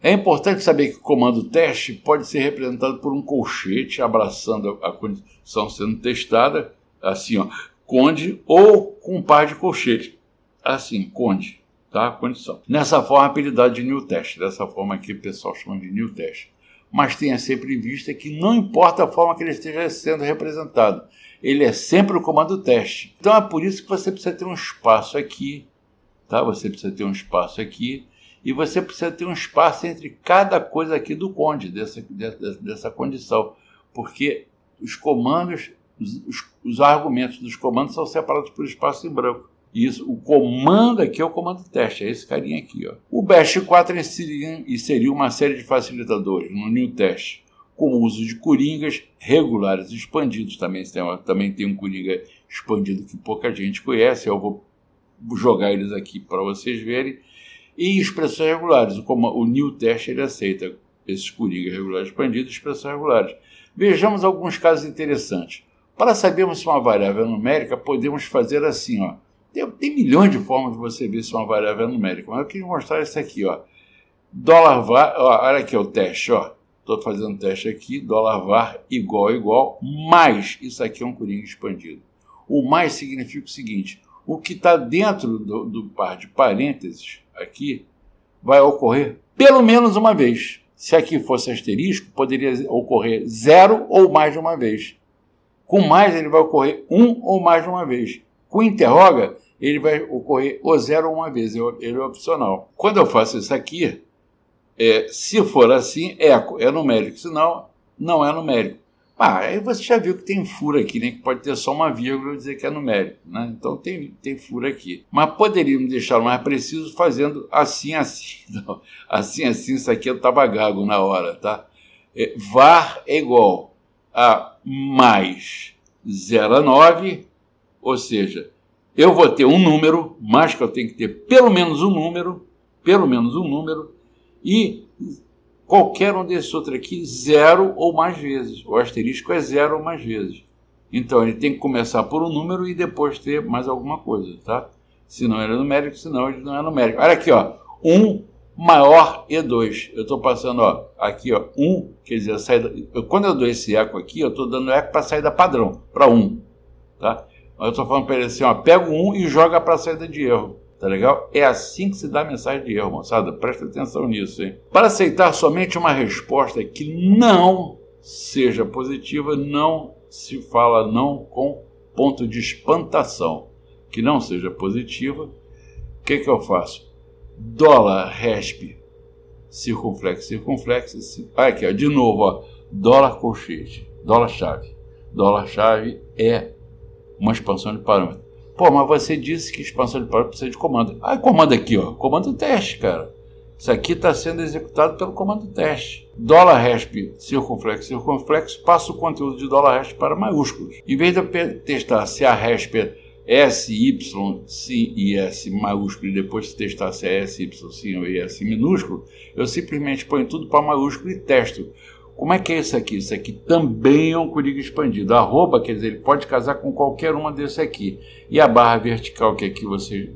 É importante saber que o comando teste pode ser representado por um colchete abraçando a condição sendo testada, assim, ó, conde, ou com um par de colchetes, assim, conde, tá? Condição. Nessa forma, apelidado de new test, dessa forma aqui o pessoal chama de new test. Mas tenha sempre em vista que não importa a forma que ele esteja sendo representado, ele é sempre o comando teste. Então é por isso que você precisa ter um espaço aqui, tá? Você precisa ter um espaço aqui, e você precisa ter um espaço entre cada coisa aqui do conde, dessa condição, porque os comandos, os argumentos dos comandos são separados por espaço em branco. Isso, o comando aqui é o comando teste, é esse carinha aqui, ó. O Bash 4 inseriu uma série de facilitadores no new test, com o uso de coringas regulares e expandidos. Também tem um coringa expandido que pouca gente conhece, eu vou jogar eles aqui para vocês verem. E expressões regulares, como o new test ele aceita esses coringas regulares expandidos e expressões regulares. Vejamos alguns casos interessantes. Para sabermos se uma variável é numérica, podemos fazer assim, ó. Tem milhões de formas de você ver se uma variável é numérica, mas eu queria mostrar isso aqui, ó. $var, ó, olha aqui o teste, ó. Estou fazendo teste aqui, $var igual, mais, isso aqui é um coringa expandido. O mais significa o seguinte, o que está dentro do par de parênteses aqui vai ocorrer pelo menos uma vez. Se aqui fosse asterisco, poderia ocorrer 0 ou mais de uma vez. Com mais, ele vai ocorrer 1 ou mais de uma vez. Com interroga, ele vai ocorrer o 0 uma vez, ele é opcional. Quando eu faço isso aqui, se for assim, é numérico, senão não é numérico. Aí você já viu que tem furo aqui, né? Que pode ter só uma vírgula e dizer que é numérico, né? Então tem furo aqui. Mas poderíamos deixar mais preciso fazendo assim. Não, assim, isso aqui eu estava gago na hora, tá? Var é igual a mais 0,9, ou seja, eu vou ter um número, mas que eu tenho que ter pelo menos um número, e qualquer um desses outros aqui, 0 ou mais vezes. O asterisco é 0 ou mais vezes. Então, ele tem que começar por um número e depois ter mais alguma coisa, tá? Se não ele é numérico, senão ele não é numérico. Olha aqui, ó. 1 maior E2. Eu estou passando, ó, aqui, ó, 1, quer dizer, a saída... Quando eu dou esse eco aqui, eu estou dando eco para a saída padrão, para 1, tá? Mas eu estou falando para ele assim, ó, pega o 1 e joga para a saída de erro. Tá legal? É assim que se dá a mensagem de erro, moçada. Presta atenção nisso, hein? Para aceitar somente uma resposta que não seja positiva, não se fala não com ponto de espantação. Que não seja positiva, o que eu faço? $resp circunflexo. Aqui, ó, de novo, ó, $colchete, $chave. $chave é uma expansão de parâmetro. Pô, mas você disse que expansão de parâmetro precisa de comando. Comando aqui, ó. Comando teste, cara. Isso aqui está sendo executado pelo comando teste. $resp circunflexo, passa o conteúdo de $resp para maiúsculos. Em vez de eu testar se a resp é S, Y, sim e S maiúsculo, e depois testar se é S, Y, sim ou S minúsculo, eu simplesmente ponho tudo para maiúsculo e testo. Como é que é isso aqui? Isso aqui também é um coringa expandido. Arroba, quer dizer, ele pode casar com qualquer uma desse aqui. E a barra vertical, que aqui você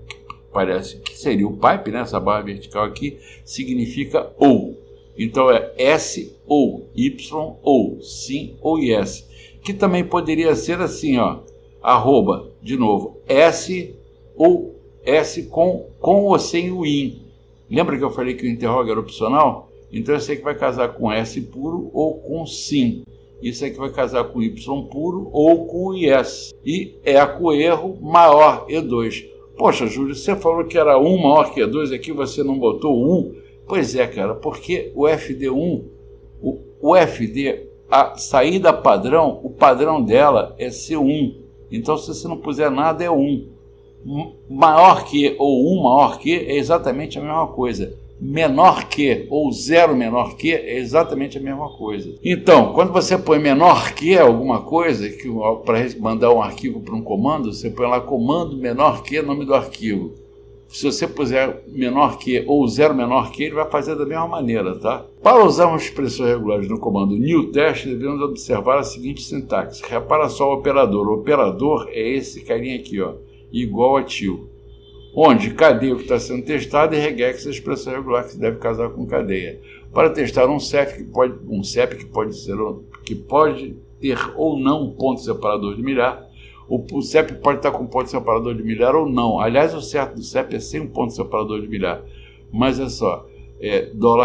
parece que seria o pipe, né? Essa barra vertical aqui significa ou. Então é S ou Y ou sim ou yes. Que também poderia ser assim, ó. Arroba, de novo, S ou S com ou sem o in. Lembra que eu falei que o interroga era opcional? Então, esse aqui vai casar com S puro ou com sim. Isso aqui vai casar com Y puro ou com yes. E eco erro maior E2. Poxa, Júlio, você falou que era 1 maior que E2, aqui você não botou 1? Pois é, cara, porque o FD1, o FD, a saída padrão, o padrão dela é ser 1. Então, se você não puser nada, é 1. Maior que ou 1 maior que é exatamente a mesma coisa. Menor que ou 0 menor que é exatamente a mesma coisa. Então, quando você põe menor que alguma coisa, para mandar um arquivo para um comando, você põe lá comando menor que, nome do arquivo. Se você puser menor que ou 0 menor que, ele vai fazer da mesma maneira, tá? Para usarmos expressões regulares no comando new test, devemos observar a seguinte sintaxe. Repara só o operador. O operador é esse carinha aqui, ó, igual a tio. onde cadeia que está sendo testado e regex a expressão regular que se deve casar com cadeia. Para testar um CEP que pode ter ou não um ponto separador de milhar, o CEP pode estar com ponto separador de milhar ou não. Aliás, o certo do CEP é sem um ponto separador de milhar. Mas é só,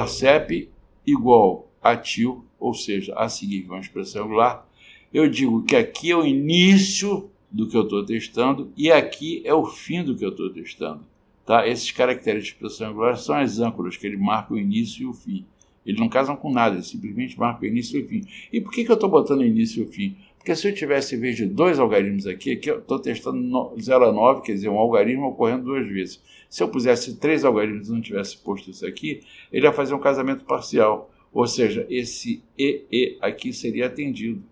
$CEP igual a tio, ou seja, a seguir uma expressão regular. Eu digo que aqui é o início do que eu estou testando e aqui é o fim do que eu estou testando. Tá? Esses caracteres de expressão regular são as âncoras, que ele marca o início e o fim. Eles não casam com nada, eles simplesmente marcam o início e o fim. E por que eu estou botando o início e o fim? Porque se eu tivesse, em vez de 2 algarismos aqui eu estou testando 0 a 9, quer dizer, um algarismo ocorrendo 2 vezes. Se eu pusesse 3 algarismos e não tivesse posto isso aqui, ele ia fazer um casamento parcial. Ou seja, esse EE aqui seria atendido.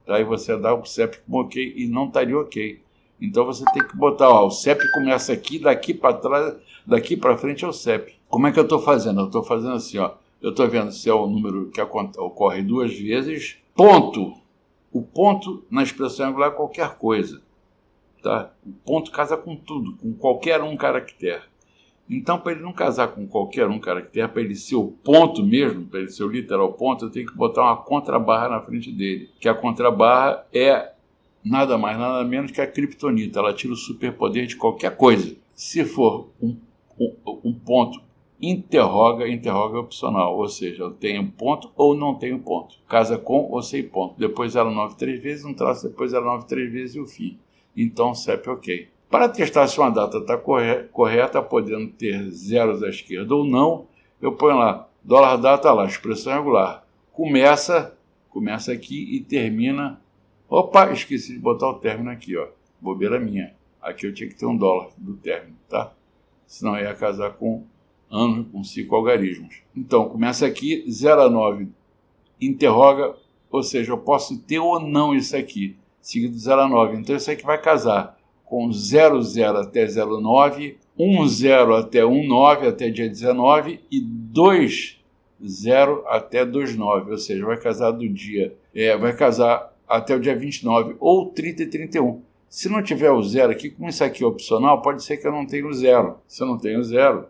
Tá? E você dá o CEP como ok e não estaria ok. Então você tem que botar, o CEP começa aqui, daqui para trás, daqui para frente é o CEP. Como é que eu estou fazendo? Eu estou fazendo assim, eu estou vendo se é o número que ocorre 2 vezes, ponto. O ponto na expressão regular é qualquer coisa. Tá? O ponto casa com tudo, com qualquer um caractere. Então, para ele não casar com qualquer um caractere, para ele ser o ponto mesmo, para ele ser o literal ponto, eu tenho que botar uma contrabarra na frente dele. Que a contrabarra é nada mais, nada menos que a criptonita. Ela tira o superpoder de qualquer coisa. Se for um ponto interroga é opcional, ou seja, eu tenho ponto ou não tenho ponto. Casa com ou sem ponto. Depois 0,9 3 vezes, um traço, depois 0,9 3 vezes e o fim. Então, CEP ok. Para testar se uma data está correta, podendo ter zeros à esquerda ou não, eu ponho lá, $data lá, expressão regular. Começa aqui e termina... Opa, esqueci de botar o término aqui, bobeira minha. Aqui eu tinha que ter um $, do término, tá? Senão ia casar com ano com 5 algarismos. Então, começa aqui, 0 a 9, interroga, ou seja, eu posso ter ou não isso aqui, seguido 0 a 9. Então, isso aqui vai casar com 0, 0 até 0, 9, 1, 0 até 1, 9, até dia 19, e 2, 0 até 2, 9, ou seja, vai casar vai casar até o dia 29, ou 30 e 31. Se não tiver o 0 aqui, como isso aqui é opcional, pode ser que eu não tenha o 0. Se eu não tenho o 0,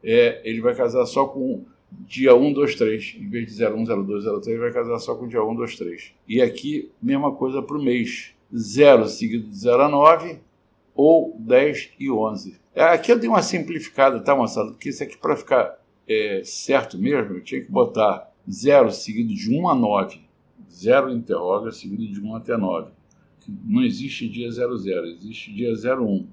ele vai casar só com dia 1, 2, 3. Em vez de 01, 02, 03, ele vai casar só com dia 1, 2, 3. E aqui, mesma coisa para o mês. 0 seguido de 0 a 9, ou 10 e 11. Aqui eu dei uma simplificada, tá, moçada? Porque isso aqui, para ficar certo mesmo, eu tinha que botar 0 seguido de 1 a 9. 0 interroga seguido de 1 até 9. Não existe dia 00, existe dia 01.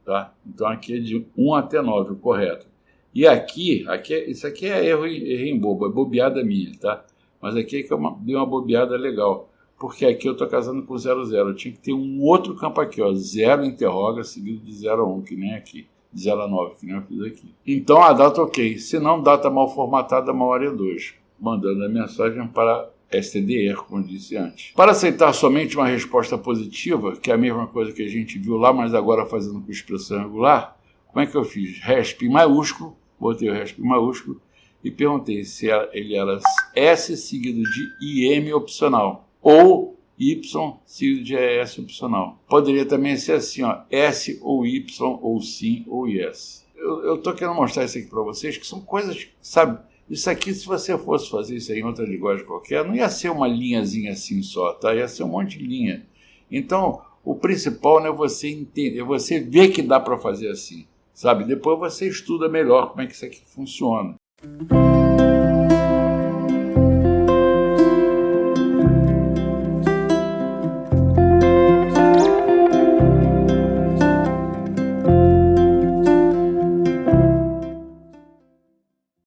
Tá? Então aqui é de 1 até 9, o correto. E aqui isso aqui é erro em bobo, é bobeada minha, tá? Mas aqui é que eu dei uma bobeada legal, porque aqui eu estou casando com 00, eu tinha que ter um outro campo aqui, 0 interroga seguido de 0 a 1, que nem aqui, de 0 a 9, que nem eu fiz aqui. Então a data ok, se não, data mal formatada, maior é 2, mandando a mensagem para STDR, como eu disse antes. Para aceitar somente uma resposta positiva, que é a mesma coisa que a gente viu lá, mas agora fazendo com expressão regular, como é que eu fiz? RESP em maiúsculo, botei o RESP em maiúsculo e perguntei se ele era S seguido de IM opcional ou Y seguido de ES opcional. Poderia também ser assim, S ou Y ou sim ou yes. Eu estou querendo mostrar isso aqui para vocês, que são coisas, sabe? Isso aqui, se você fosse fazer isso aí em outra linguagem qualquer, não ia ser uma linhazinha assim só, tá? Ia ser um monte de linha. Então, o principal é você entender, você ver que dá para fazer assim, sabe? Depois você estuda melhor como é que isso aqui funciona.